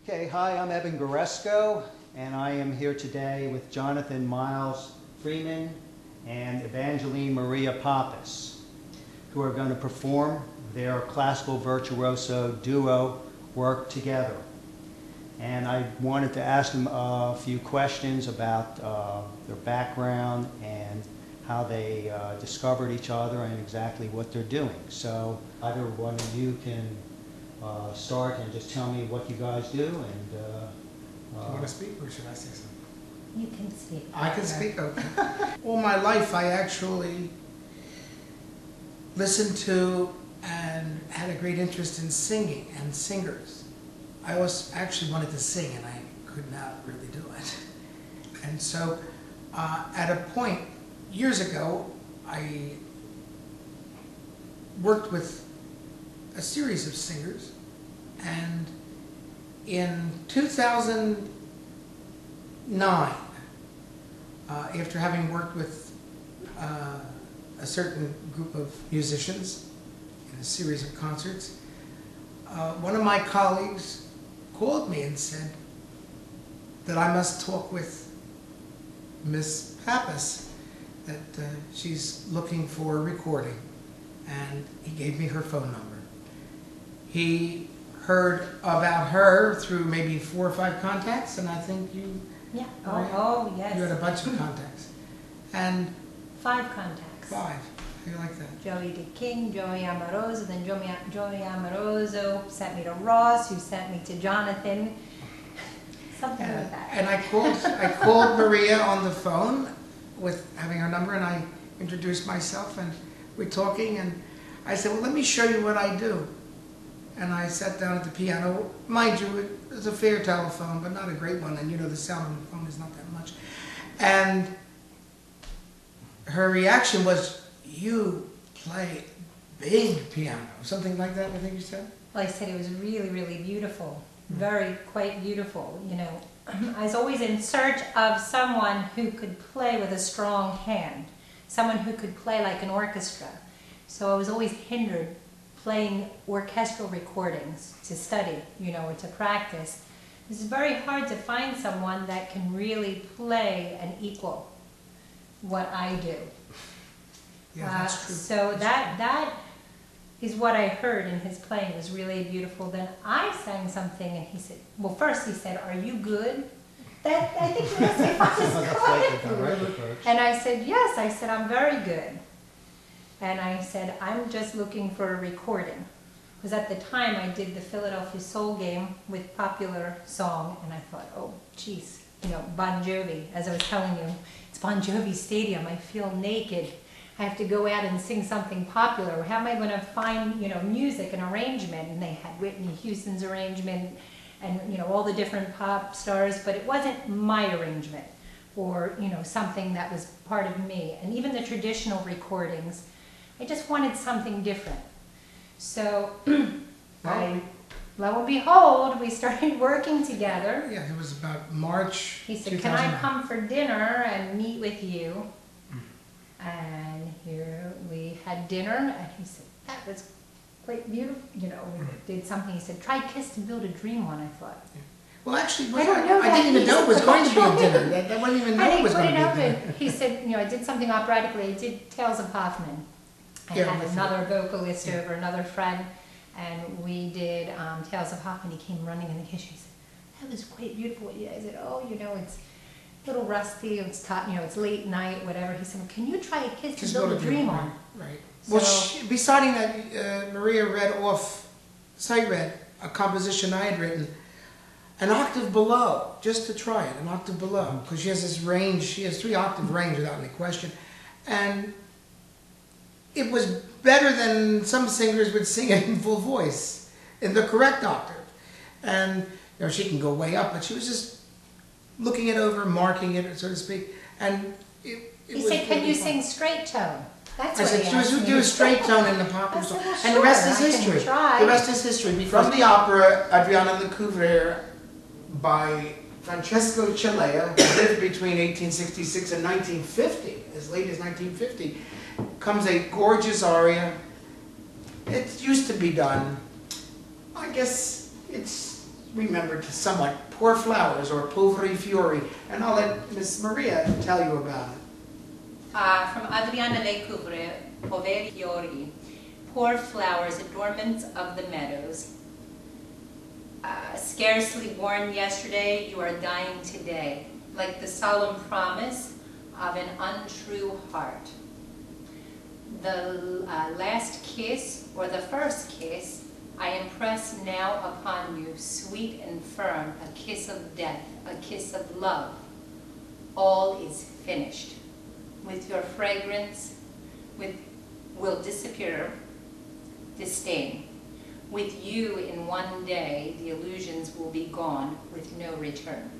Okay, hi, I'm Evan Goresko, and I am here today with Jonathan Miles Freeman and Evangeline Maria Pappas, who are going to perform their classical virtuoso duo work together. And I wanted to ask them a few questions about their background and how they discovered each other and exactly what they're doing. So either one of you can start and just tell me what you guys do. And do you want to speak, or should I say something? You can speak. I can speak? Okay. All my life I actually listened to and had a great interest in singing and singers. I always actually wanted to sing, and I could not really do it. And so at a point years ago, I worked with a series of singers, and in 2009, after having worked with a certain group of musicians in a series of concerts, one of my colleagues called me and said that I must talk with Miss Pappas, that she's looking for a recording, and he gave me her phone number. He heard about her through maybe 4 or 5 contacts, and I think you... Yeah. Oh, yes. You had a bunch of contacts. And 5 contacts. 5. How do you like that? Joey the King, Joey Amoroso, then Joey Amoroso sent me to Ross, who sent me to Jonathan. Something like that. And I called Maria on the phone with having her number, and I introduced myself, and we're talking, and I said, well, let me show you what I do. And I sat down at the piano. Mind you, it was a fair telephone, but not a great one, and you know the sound on the phone is not that much. And her reaction was, you play big piano, something like that, I think you said? Well, I said it was really, really beautiful. Quite beautiful, you know. I was always in search of someone who could play with a strong hand, someone who could play like an orchestra. So I was always hindered playing orchestral recordings to study, you know, or to practice. It's very hard to find someone that can really play and equal what I do. Yeah, that's true. So that is what I heard in his playing. It was really beautiful. Then I sang something, and he said, well, first he said, are you good? I think he asked me if I was good. And I said, yes. I said, I'm very good. And I said, I'm just looking for a recording. Because at the time I did the Philadelphia Soul game with popular song, and I thought, oh, geez, you know, Bon Jovi, as I was telling you, it's Bon Jovi Stadium, I feel naked. I have to go out and sing something popular. How am I going to find, you know, music and arrangement? And they had Whitney Houston's arrangement and, you know, all the different pop stars, but it wasn't my arrangement or, you know, something that was part of me. And even the traditional recordings, I just wanted something different. So, lo and behold, we started working together. Yeah, it was about March. He said, can I come for dinner and meet with you? And here we had dinner, and he said, that was quite beautiful. You know, we did something. He said, try Kiss to Build a Dream on, I thought. Yeah. Well, actually, I didn't even know it was going to be a dinner. That wasn't even know it was going to be a dinner. He said, you know, I did something operatically. I did Tales of Hoffman. I had another vocalist over, another friend, and we did Tales of Hoffman. He came running in the kitchen. He said, that was quite beautiful. I said, oh, you know, it's a little rusty, it's you know, it's late night, whatever. He said, well, can you try a Kiss to Build a Dream on? Right. So, well, besides that, Maria read off, sight read a composition I had written, an octave below, just to try it, an octave below, because she has this range, she has 3-octave range without any question. And it was better than some singers would sing it in full voice, in the correct octave. And, you know, she can go way up, but she was just looking it over, marking it, so to speak, and he said, can you sing straight tone? That's what I said, do a straight tone in the popular song. Well, and the rest is history. The rest is history. From the opera Adriana Lecouvreur by Francesco Cilea, who lived between 1866 and 1950, as late as 1950, comes a gorgeous aria. It used to be done. I guess it's remembered somewhat, Poor Flowers, or Poveri Fiori, and I'll let Miss Maria tell you about it. From Adriana Lecouvreur, Poveri Fiori, Poor Flowers, Adornments of the Meadows. Scarcely born yesterday, you are dying today, like the solemn promise of an untrue heart. The last kiss, or the first kiss, I impress now upon you, sweet and firm, a kiss of death, a kiss of love. All is finished. With your fragrance, will disappear disdain. With you in one day, the illusions will be gone with no return.